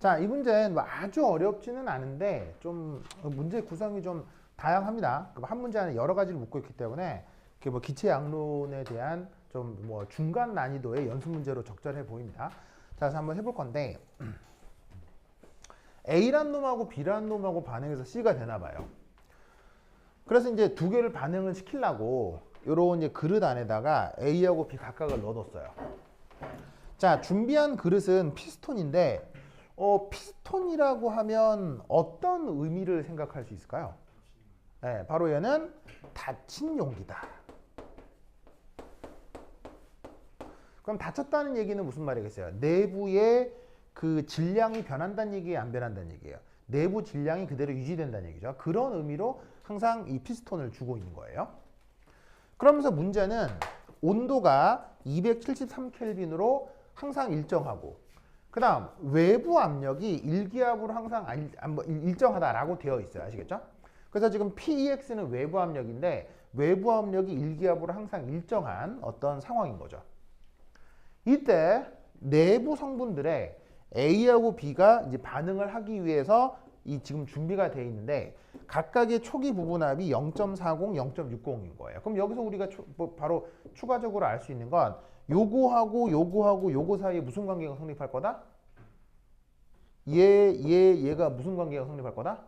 자, 이 문제는 뭐 아주 어렵지는 않은데 좀 문제 구성이 좀 다양합니다. 한 문제 안에 여러 가지를 묻고 있기 때문에 이렇게 뭐 기체 양론에 대한 좀 뭐 중간 난이도의 연습 문제로 적절해 보입니다. 자, 그래서 한번 해볼 건데 A란 놈하고 B란 놈하고 반응해서 C가 되나 봐요. 그래서 이제 두 개를 반응을 시키려고 요런 이제 그릇 안에다가 A하고 B 각각을 넣어뒀어요. 자, 준비한 그릇은 피스톤인데 피스톤이라고 하면 어떤 의미를 생각할 수 있을까요? 네, 바로 얘는 닫힌 용기다. 그럼 닫혔다는 얘기는 무슨 말이겠어요? 내부의 그 질량이 변한다는 얘기예요, 안 변한다는 얘기예요? 내부 질량이 그대로 유지된다는 얘기죠. 그런 의미로 항상 이 피스톤을 주고 있는 거예요. 그러면서 문제는 온도가 273켈빈으로 항상 일정하고, 그 다음 외부 압력이 일기압으로 항상 일정하다라고 되어 있어요. 아시겠죠? 그래서 지금 PEX는 외부 압력인데 외부 압력이 일기압으로 항상 일정한 어떤 상황인 거죠. 이때 내부 성분들의 A하고 B가 이제 반응을 하기 위해서 이 지금 준비가 되어 있는데 각각의 초기 부분압이 0.40, 0.60인 거예요. 그럼 여기서 우리가 바로 추가적으로 알 수 있는 건 요거하고 요거하고 요거 사이에 무슨 관계가 성립할 거다? 얘가 무슨 관계가 성립할 거다?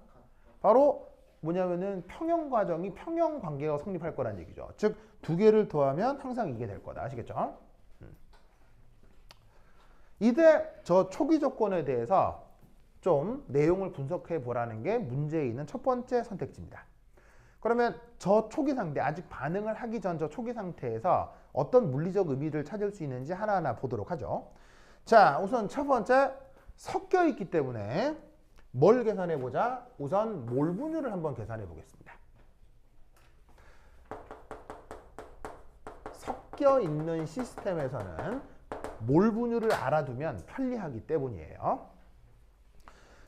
바로 뭐냐면은 평형 과정이 평형 관계가 성립할 거란 얘기죠. 즉 두 개를 더하면 항상 이게 될 거다. 아시겠죠? 이때 저 초기 조건에 대해서 좀 내용을 분석해 보라는 게 문제에 있는 첫 번째 선택지입니다. 그러면 저 초기 상태, 아직 반응을 하기 전 저 초기 상태에서 어떤 물리적 의미를 찾을 수 있는지 하나하나 보도록 하죠. 자, 우선 첫 번째, 섞여 있기 때문에 뭘 계산해 보자? 우선 몰 분율을 한번 계산해 보겠습니다. 섞여 있는 시스템에서는 몰 분율을 알아두면 편리하기 때문이에요.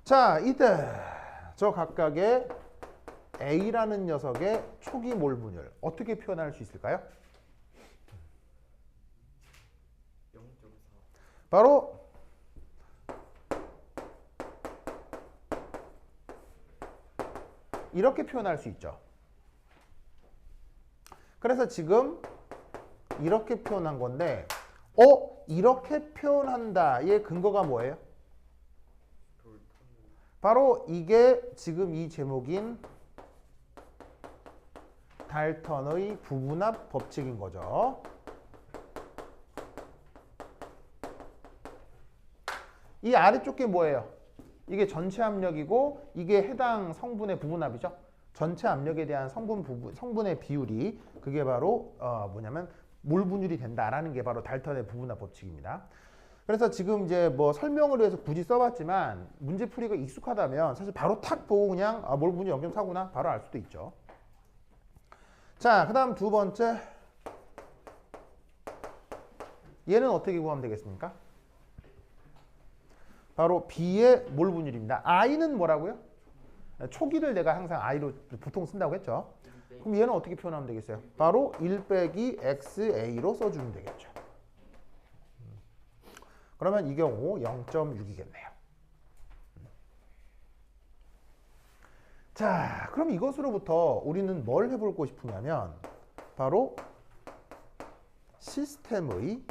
자, 이때 저 각각의 A라는 녀석의 초기 몰 분율 어떻게 표현할 수 있을까요? 0.4. 바로 이렇게 표현할 수 있죠. 그래서 지금 이렇게 표현한 건데 이렇게 표현한다의 근거가 뭐예요? 바로 이게 지금 이 제목인 달턴의 부분압 법칙인 거죠. 이 아래쪽 게 뭐예요? 이게 전체 압력이고 이게 해당 성분의 부분압이죠. 전체 압력에 대한 성분의 비율이 그게 바로 뭐냐면 몰 분율이 된다라는 게 바로 달턴의 부분압 법칙입니다. 그래서 지금 이제 뭐 설명을 위해서 굳이 써봤지만 문제풀이가 익숙하다면 사실 바로 탁 보고 그냥 몰 분율 0.4구나 바로 알 수도 있죠. 자, 그 다음 두 번째, 얘는 어떻게 구하면 되겠습니까? 바로 B의 몰 분율입니다. I는 뭐라고요? 초기를 내가 항상 I로 보통 쓴다고 했죠. 그럼 얘는 어떻게 표현하면 되겠어요? 바로 1 빼기 XA로 써주면 되겠죠. 그러면 이 경우 0.6이겠네요. 자, 그럼 이것으로부터 우리는 뭘 해보고 싶으냐면 바로 시스템의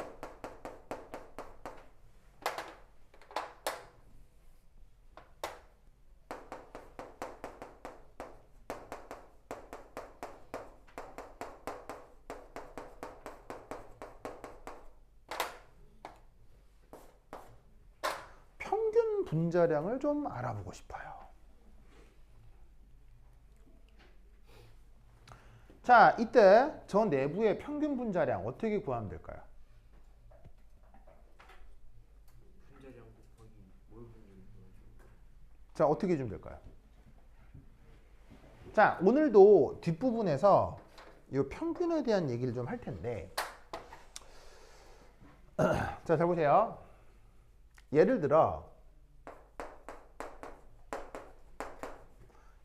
평균 분자량을 좀 알아보고 싶어요. 자, 이때 저 내부의 평균 분자량 어떻게 구하면 될까요? 분자량 곱하기 몰 분율. 자, 어떻게 해주면 될까요? 자, 오늘도 뒷부분에서 이 평균에 대한 얘기를 좀 할 텐데 자, 잘 보세요. 예를 들어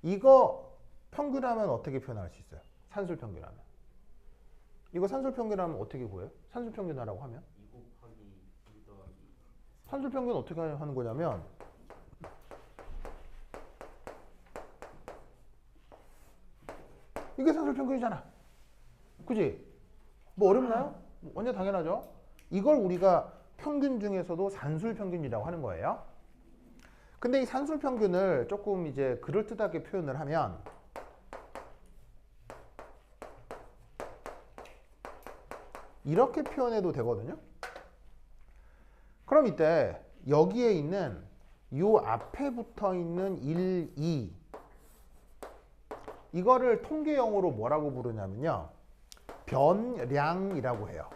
이거 평균하면 어떻게 표현할 수 있어요? 산술 평균하면. 이거 산술 평균하면 어떻게 구해요? 산술 평균하라고 하면? 2 곱하기 2 더하기 산술 평균 어떻게 하는 거냐면 이게 산술평균이잖아. 그지? 뭐 어렵나요? 완전 당연하죠. 이걸 우리가 평균 중에서도 산술평균이라고 하는 거예요. 근데 이 산술평균을 조금 이제 그럴듯하게 표현을 하면 이렇게 표현해도 되거든요. 그럼 이때 여기에 있는 요 앞에 붙어 있는 1, 2 이거를 통계용어로 뭐라고 부르냐면요. 변량이라고 해요.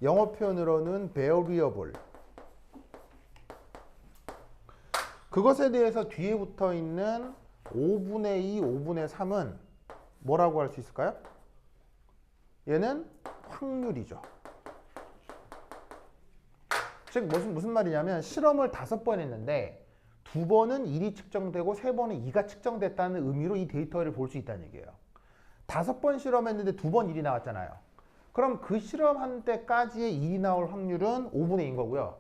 영어 표현으로는 variable. 그것에 대해서 뒤에 붙어 있는 5분의 2, 5분의 3은 뭐라고 할 수 있을까요? 얘는 확률이죠. 즉 무슨 말이냐면 실험을 5번 했는데 2번은 1이 측정되고 3번은 2가 측정됐다는 의미로 이 데이터를 볼 수 있다는 얘기예요. 5번 실험했는데 2번 1이 나왔잖아요. 그럼 그 실험한 때까지의 1이 나올 확률은 5분의 2인 거고요.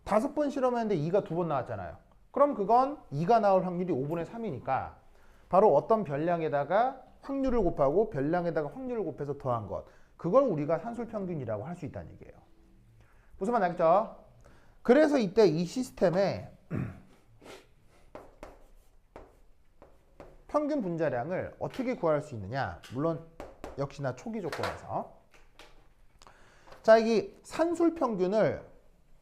5번 실험했는데 2가 2번 나왔잖아요. 그럼 그건 2가 나올 확률이 5분의 3이니까 바로 어떤 별량에다가 확률을 곱하고 별량에다가 확률을 곱해서 더한 것. 그걸 우리가 산술평균이라고 할 수 있다는 얘기예요. 무슨 말 알겠죠? 그래서 이때 이 시스템에 평균 분자량을 어떻게 구할 수 있느냐? 물론 역시나 초기 조건에서. 자, 이 산술평균을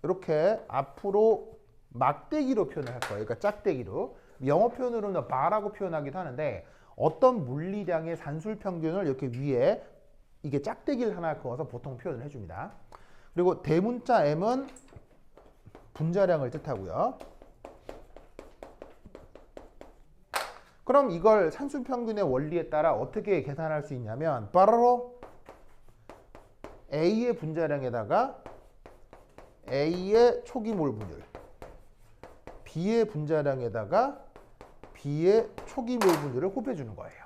이렇게 앞으로 막대기로 표현을 할 거예요. 그러니까 짝대기로. 영어 표현으로는 bar라고 표현하기도 하는데 어떤 물리량의 산술평균을 이렇게 위에 이게 짝대기를 하나 그어서 보통 표현을 해줍니다. 그리고 대문자 m은 분자량을 뜻하고요. 그럼 이걸 산술평균의 원리에 따라 어떻게 계산할 수 있냐면 바로 A의 분자량에다가 A의 초기 몰 분율, B의 분자량에다가 B의 초기 몰 분율을 곱해주는 거예요.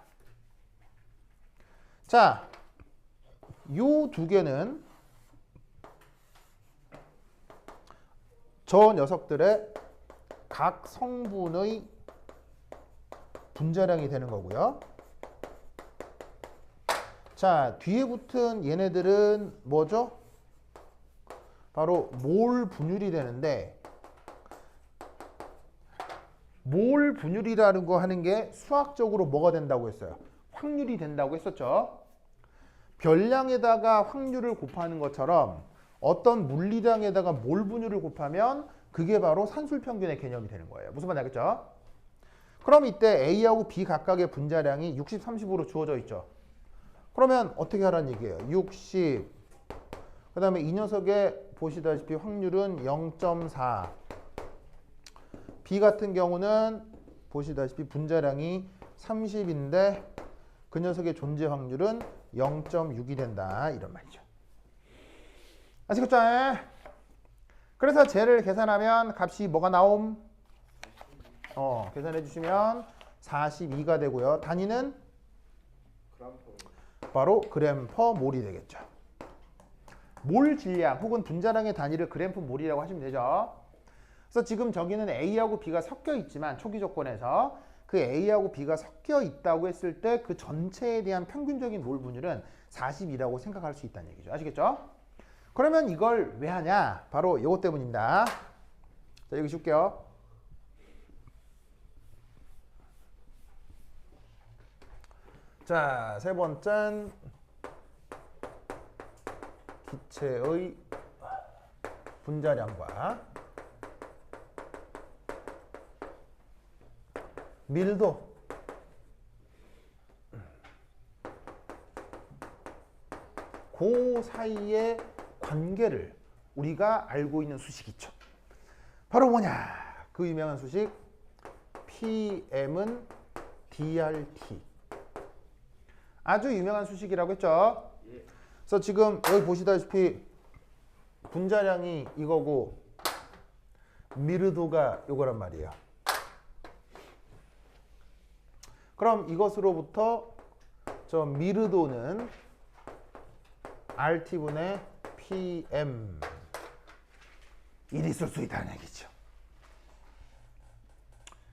자, 요 두 개는 저 녀석들의 각 성분의 분자량이 되는 거고요. 자, 뒤에 붙은 얘네들은 뭐죠? 바로 몰 분율이 되는데 몰 분율이라는 거 하는 게 수학적으로 뭐가 된다고 했어요? 확률이 된다고 했었죠. 별량에다가 확률을 곱하는 것처럼 어떤 물리량에다가 몰 분율을 곱하면 그게 바로 산술평균의 개념이 되는 거예요. 무슨 말인지 알겠죠? 그럼 이때 A하고 B 각각의 분자량이 60, 30으로 주어져 있죠. 그러면 어떻게 하라는 얘기예요? 60. 그 다음에 이 녀석의 보시다시피 확률은 0.4. B 같은 경우는 보시다시피 분자량이 30인데 그 녀석의 존재 확률은 0.6이 된다. 이런 말이죠. 아시겠죠? 그래서 쟤를 계산하면 값이 뭐가 나옴? 계산해 주시면 42가 되고요. 단위는 바로 그램 퍼 몰이 되겠죠. 몰 질량 혹은 분자량의 단위를 그램 퍼 몰이라고 하시면 되죠. 그래서 지금 저기는 A하고 B가 섞여 있지만 초기 조건에서 그 A하고 B가 섞여 있다고 했을 때 그 전체에 대한 평균적인 몰 분율은 42라고 생각할 수 있다는 얘기죠. 아시겠죠? 그러면 이걸 왜 하냐? 바로 이것 때문입니다. 자, 여기 줄게요. 자, 세 번째는 기체의 분자량과 밀도, 그 사이의 관계를 우리가 알고 있는 수식이 있죠. 바로 뭐냐? 그 유명한 수식 PM은 DRT. 아주 유명한 수식이라고 했죠. 그래서 지금 여기 보시다시피 분자량이 이거고 미르도가 이거란 말이에요. 그럼 이것으로부터 저 미르도는 RT분의 PM 일이 있을 수 있다는 얘기죠.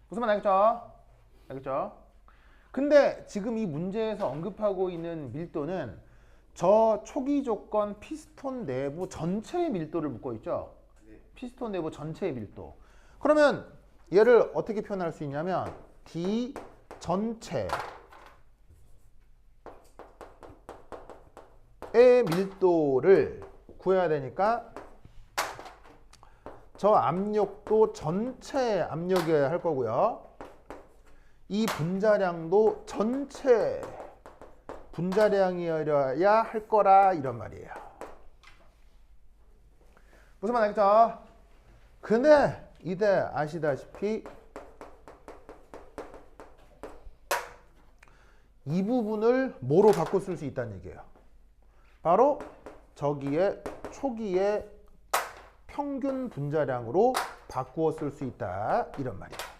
무슨 말 알겠죠? 알겠죠? 근데 지금 이 문제에서 언급하고 있는 밀도는 저 초기 조건 피스톤 내부 전체의 밀도를 묻고 있죠. 네. 피스톤 내부 전체의 밀도. 그러면 얘를 어떻게 표현할 수 있냐면 D 전체의 밀도를 구해야 되니까 저 압력도 전체 압력이어야 할 거고요. 이 분자량도 전체 분자량이어야 할 거라 이런 말이에요. 무슨 말 알겠죠? 근데 이때 아시다시피 이 부분을 뭐로 바꿔 쓸 수 있다는 얘기예요. 바로 저기에 초기의 평균 분자량으로 바꾸어 쓸 수 있다 이런 말이에요.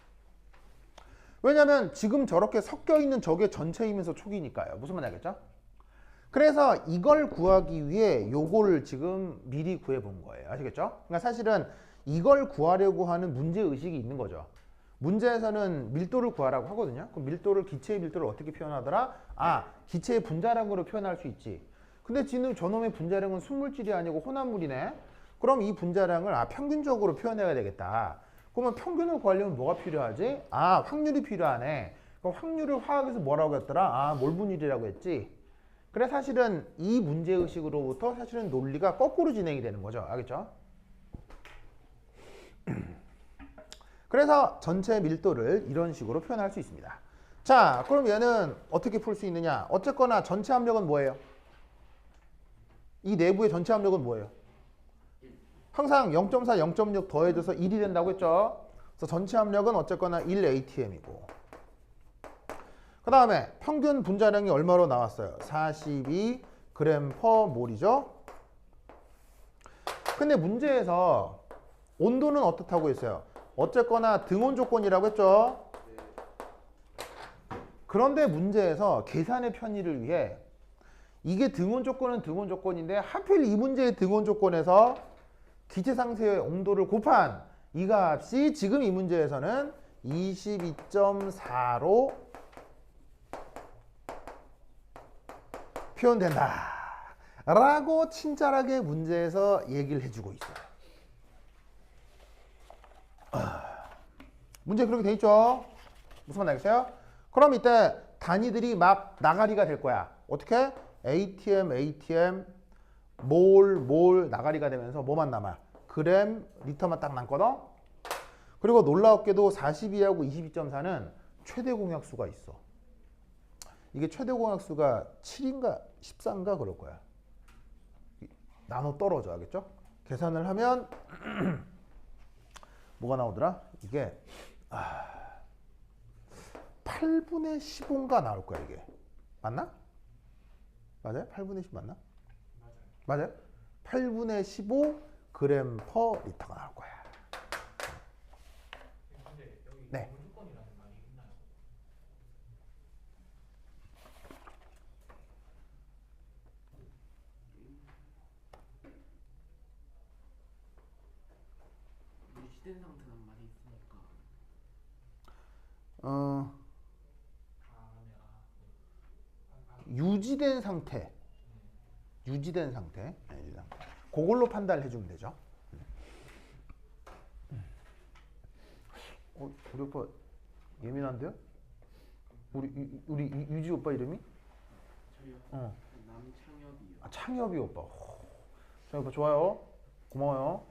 왜냐하면 지금 저렇게 섞여 있는 저게 전체이면서 초기니까요. 무슨 말 알겠죠? 그래서 이걸 구하기 위해 요거를 지금 미리 구해 본 거예요. 아시겠죠? 그러니까 사실은 이걸 구하려고 하는 문제 의식이 있는 거죠. 문제에서는 밀도를 구하라고 하거든요. 그럼 밀도를 기체의 밀도를 어떻게 표현하더라? 아, 기체의 분자량으로 표현할 수 있지. 근데 지금 저놈의 분자량은 순물질이 아니고 혼합물이네. 그럼 이 분자량을 평균적으로 표현해야 되겠다. 그러면 평균을 구하려면 뭐가 필요하지? 아, 확률이 필요하네. 그럼 확률을 화학에서 뭐라고 했더라? 아, 몰분율이라고 했지. 그래 사실은 이 문제의식으로부터 사실은 논리가 거꾸로 진행이 되는 거죠. 알겠죠? 그래서 전체 밀도를 이런 식으로 표현할 수 있습니다. 자, 그럼 얘는 어떻게 풀 수 있느냐? 어쨌거나 전체 압력은 뭐예요? 이 내부의 전체 압력은 뭐예요? 항상 0.4, 0.6 더해져서 1이 된다고 했죠? 그래서 전체 압력은 어쨌거나 1 atm이고 그 다음에 평균 분자량이 얼마로 나왔어요? 42 g/몰이죠? 근데 문제에서 온도는 어떻다고 했어요? 어쨌거나 등온 조건이라고 했죠? 그런데 문제에서 계산의 편의를 위해 이게 등온 조건은 등온 조건인데 하필 이 문제의 등온 조건에서 기체 상태의 온도를 곱한 이 값이 지금 이 문제에서는 22.4로 표현된다 라고 친절하게 문제에서 얘기를 해주고 있어요. 문제 그렇게 돼 있죠? 무슨 말 알겠어요? 그럼 이때 단위들이 막 나가리가 될 거야. 어떻게? atm 몰 나가리가 되면서 뭐만 남아? 그램 리터만 딱 남거든. 그리고 놀라웠게도 42하고 22.4는 최대 공약수가 있어. 이게 최대 공약수가 7인가 14인가 그럴 거야. 나눠 떨어져. 알겠죠? 계산을 하면 뭐가 나오더라? 이게 8분의 15인가 나올 거야. 이게 맞나? 맞아요? 8분의 10 맞나? 맞아요? 8분의 15 그램 퍼 리터가 나올 거야. 근데 여기 네. 무조건이라는 말이 있나요? 유지된 상태란 말이 있으니까 유지된 상태. 유지된 상태. 네, 유지된 상태. 그걸로 판단을 해주면 되죠. 우리 오빠 예민한데요? 우리 유지 오빠 이름이? 저희요? 남창엽이요. 아, 창엽이 오빠. 창엽 오빠 좋아요. 고마워요.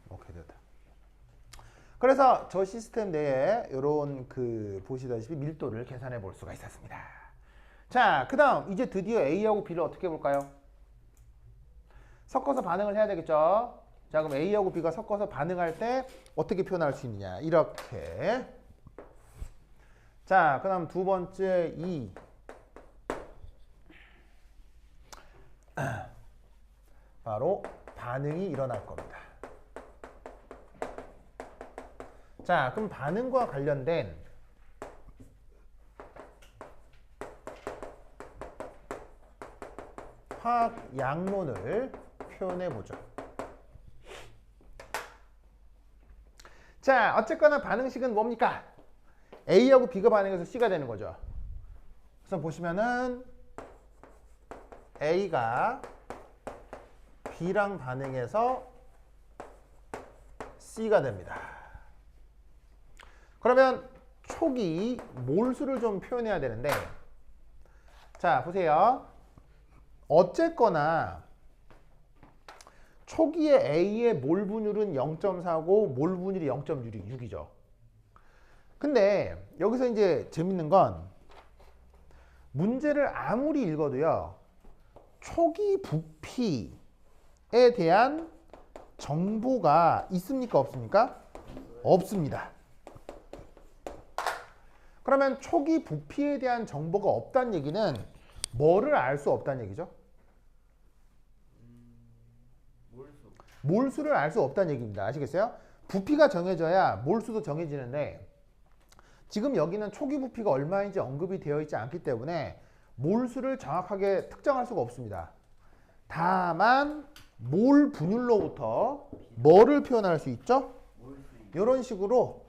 오케이 됐다. 그래서 저 시스템 내에 이런 보시다시피 밀도를 계산해 볼 수가 있었습니다. 자, 그다음 이제 드디어 A하고 B를 어떻게 해볼까요? 섞어서 반응을 해야 되겠죠? 자, 그럼 A하고 B가 섞어서 반응할 때 어떻게 표현할 수 있느냐? 이렇게. 자, 그 다음 두 번째 E. 바로 반응이 일어날 겁니다. 자, 그럼 반응과 관련된 화학 양론을 표현해 보죠. 자, 어쨌거나 반응식은 뭡니까? A하고 B가 반응해서 C가 되는 거죠. 그래서 보시면은 A가 B랑 반응해서 C가 됩니다. 그러면 촉이 몰수를 좀 표현해야 되는데, 자 보세요. 어쨌거나 초기에 A의 몰 분율은 0.4고 몰 분율이 0.6이죠. 근데 여기서 이제 재밌는 건 문제를 아무리 읽어도요, 초기 부피에 대한 정보가 있습니까? 없습니까? 없습니다. 그러면 초기 부피에 대한 정보가 없다는 얘기는 뭐를 알 수 없다는 얘기죠? 몰수. 몰수를 알 수 없다는 얘기입니다. 아시겠어요? 부피가 정해져야 몰수도 정해지는데, 지금 여기는 초기 부피가 얼마인지 언급이 되어 있지 않기 때문에 몰수를 정확하게 특정할 수가 없습니다. 다만 몰 분율로부터 뭐를 표현할 수 있죠? 몰수. 이런 식으로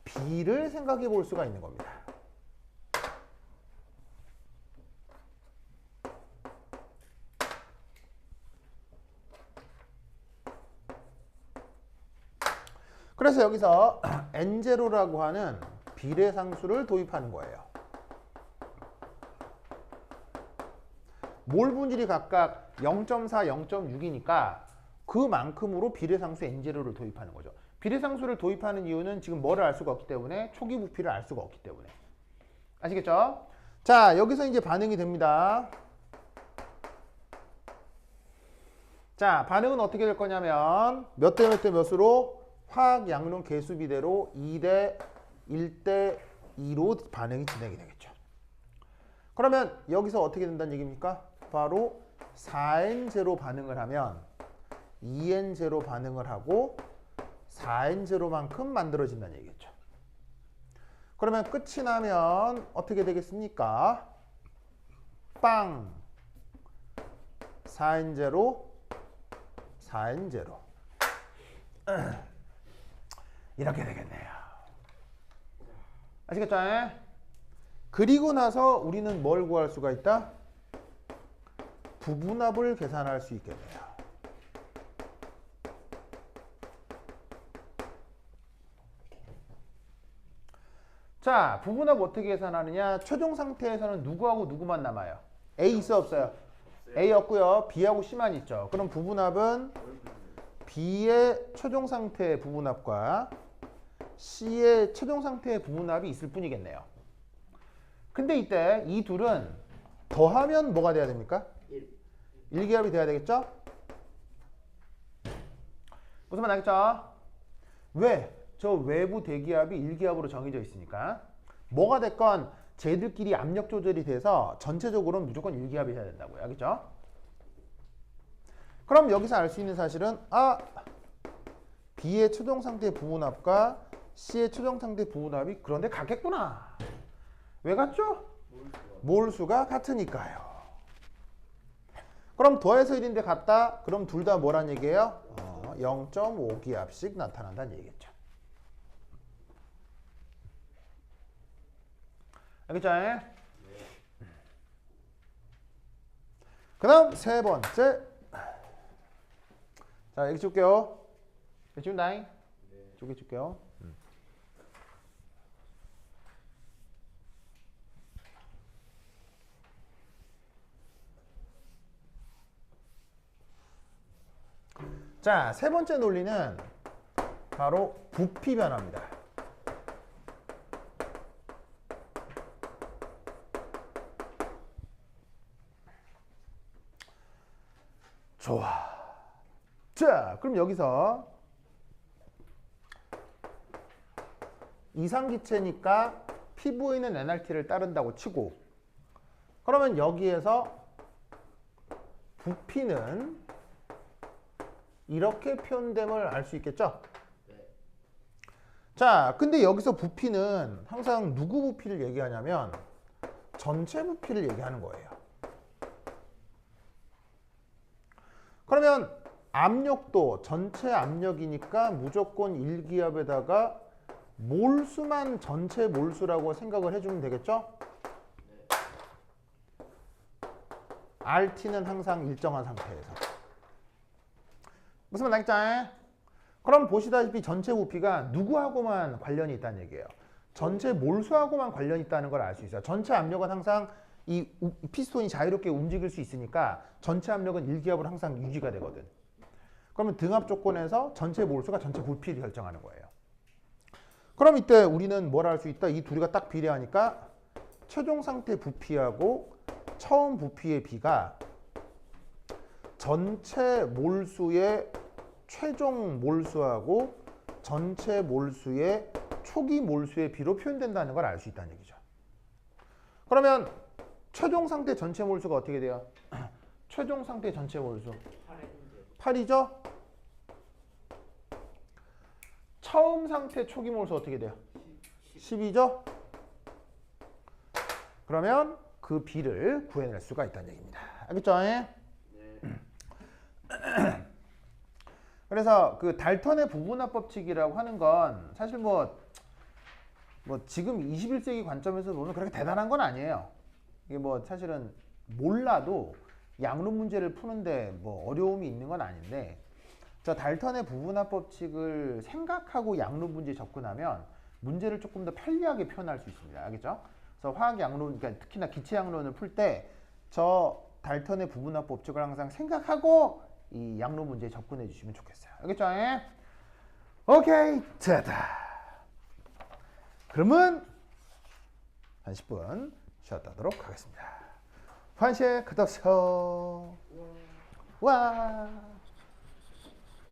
B를 생각해 볼 수가 있는 겁니다. 그래서 여기서 N0라고 하는 비례상수를 도입하는 거예요. 몰 분율이 각각 0.4, 0.6이니까 그만큼으로 비례상수 N0를 도입하는 거죠. 비례상수를 도입하는 이유는 지금 뭐를 알 수가 없기 때문에, 초기 부피를 알 수가 없기 때문에. 아시겠죠? 자, 여기서 이제 반응이 됩니다. 자, 반응은 어떻게 될 거냐면 몇 대 몇 대 몇으로? 화학 양론 개수 비대로 2대 1대 2로 반응이 진행이 되겠죠. 그러면 여기서 어떻게 된다는 얘기입니까? 바로 4N0 반응을 하면 2N0 반응을 하고 4N0만큼 만들어진다는 얘기겠죠. 그러면 끝이 나면 어떻게 되겠습니까? 빵! 4N0, 4N0. 이렇게 되겠네요. 아시겠죠? 그리고 나서 우리는 뭘 구할 수가 있다? 부분합을 계산할 수 있겠네요. 자, 부분합 어떻게 계산하느냐? 최종 상태에서는 누구하고 누구만 남아요? A 있어 없어요? A 없고요. B하고 C만 있죠. 그럼 부분합은 B의 최종 상태의 부분합과 C의 최종 상태의 부분합이 있을 뿐이겠네요. 근데 이때 이 둘은 더하면 뭐가 돼야 됩니까? 1기압이 돼야 되겠죠? 무슨 말 알겠죠? 왜? 저 외부 대기압이 1기압으로 정해져 있으니까. 뭐가 됐건 쟤들끼리 압력 조절이 돼서 전체적으로는 무조건 1기압이 해야 된다고요. 알겠죠? 그럼 여기서 알 수 있는 사실은 B의 최종 상태 부분합과 C의 최종 상태 부분합이 그런데 같겠구나. 왜 같죠? 몰수가 같으니까요. 그럼 더해서 1인데 같다? 그럼 둘 다 뭐란 얘기예요? 0.5기압씩 나타난다는 얘기겠죠. 알겠죠? 그 다음 세 번째. 자, 여기 줄게요. 지운다잉? 네. 줄게요. 자, 세 번째 논리는 바로 부피 변화입니다. 좋아. 자, 그럼 여기서 이상기체니까 피부에 있는 NRT를 따른다고 치고, 그러면 여기에서 부피는 이렇게 표현됨을 알 수 있겠죠? 자, 근데 여기서 부피는 항상 누구 부피를 얘기하냐면 전체 부피를 얘기하는 거예요. 그러면 압력도 전체 압력이니까 무조건 1기압에다가 몰수만 전체 몰수라고 생각을 해주면 되겠죠? RT는 항상 일정한 상태에서. 무슨 말 나겠죠? 그럼 보시다시피 전체 부피가 누구하고만 관련이 있다는 얘기예요. 전체 몰수하고만 관련이 있다는 걸 알 수 있어요. 전체 압력은 항상 이 피스톤이 자유롭게 움직일 수 있으니까 전체 압력은 일기압으로 항상 유지가 되거든. 그러면 등압 조건에서 전체 몰수가 전체 부피를 결정하는 거예요. 그럼 이때 우리는 뭘 할 수 있다? 이 둘이가 딱 비례하니까 최종 상태 부피하고 처음 부피의 비가 전체 몰수의 최종 몰수하고 전체 몰수의 초기 몰수의 비로 표현된다는 걸 알 수 있다는 얘기죠. 그러면 최종 상태 전체 몰수가 어떻게 돼요? 최종 상태 전체 몰수 8이죠? 처음 상태 초기 몰수 어떻게 돼요? 10이죠? 그러면 그 비를 구해낼 수가 있다는 얘기입니다. 알겠죠? 그래서 그 달턴의 부분합 법칙이라고 하는 건 사실 뭐 지금 21세기 관점에서 보면 그렇게 대단한 건 아니에요. 이게 뭐 사실은 몰라도 양론 문제를 푸는데 뭐 어려움이 있는 건 아닌데, 저 달턴의 부분합 법칙을 생각하고 양론 문제에 접근하면 문제를 조금 더 편리하게 표현할 수 있습니다. 알겠죠? 그래서 화학 양론, 그러니까 특히나 기체 양론을 풀 때 저 달턴의 부분합 법칙을 항상 생각하고 이 양론 문제에 접근해 주시면 좋겠어요. 알겠죠? 오케이, 됐다. 그러면 한 10분 쉬었다 하도록 하겠습니다. 환시에 끝없어. 와.